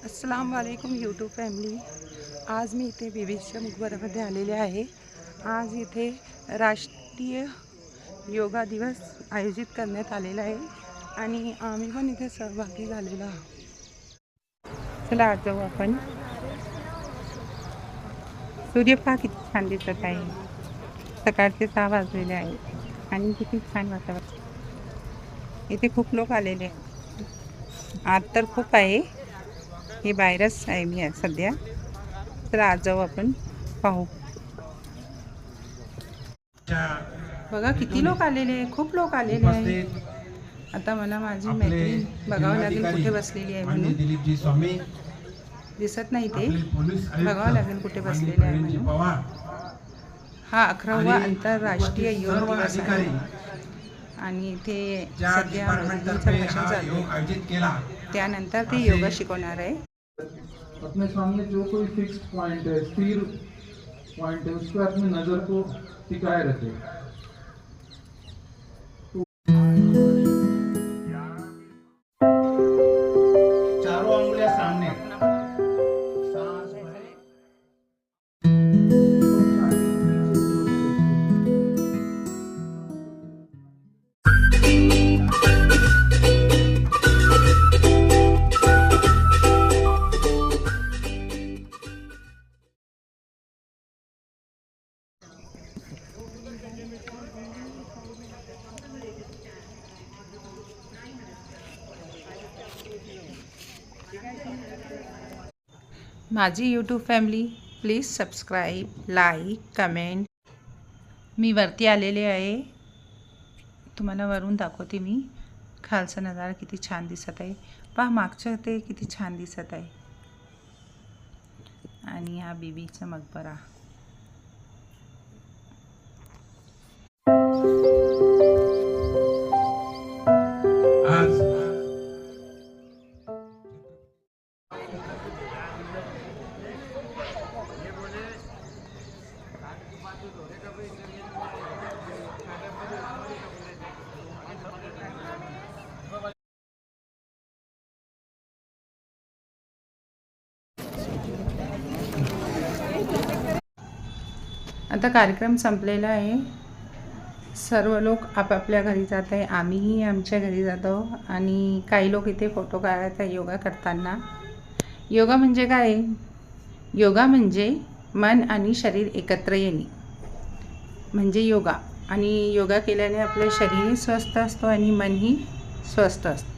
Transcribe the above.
अस्सलाम वालेकुम YouTube family. आज मी इथे बीबीच्या मकबरामध्ये आलेले आहे। आज इथे राष्ट्रीय योगा दिवस आयोजित करण्यात आलेला आहे आणि आम्ही पण इथे सहभागी झालेलो आहोत। चला आज जाऊ आपण। सूर्य पहा किती छान दिसत आहे। सकाळचे 6 वाजलेले आहेत आणि किती छान वातावरण। इथे खूप लोक आलेले आहेत। आज तर खूप आहे, हे बाहेरच आहे मी सध्या। तर आज जाऊ आपण पाहू। बघा किती लोक आलेले, खूप लोक आलेले आहेत। आता मला माझी मैत्रीण बघावं लागेल कुठे बसलेली आहे म्हणून। दिसत नाही ते, बघावं लागेल कुठे बसलेले आहे म्हणून। हा 11वा आंतरराष्ट्रीय योग दिवस आहे आणि ते सध्या भाषण चालू आहे। त्यानंतर ते योगा शिकवणार आहे। अपने सामने जो कोई फिक्स्ड पॉइंट है, स्थिर पॉइंट है, उस पर अपनी नजर को टिकाए रखें। चारों उंगलियां सामने। माझी YouTube family please subscribe, like, comment. मी वरती आलेले आहे, तुम्हाला वरून दाखवते मी। खालचा नजारा किती छान दिसत आहे, पहा मागचं ते किती छान दिसत आहे। आणि हा बीबीचा मकबरा। आता कार्यक्रम संपलेला आहे। सर्व लोक आपापल्या घरी जात आहे, आम्हीही आमच्या घरी जातो आणि काही लोक इथे फोटो काढत आहे योगा करताना। योगा म्हणजे काय? योगा म्हणजे मन आणि शरीर एकत्र येणे म्हणजे योगा। आणि योगा केल्याने आपले शरीरही स्वस्थ असतो आणि मनही स्वस्थ असतं।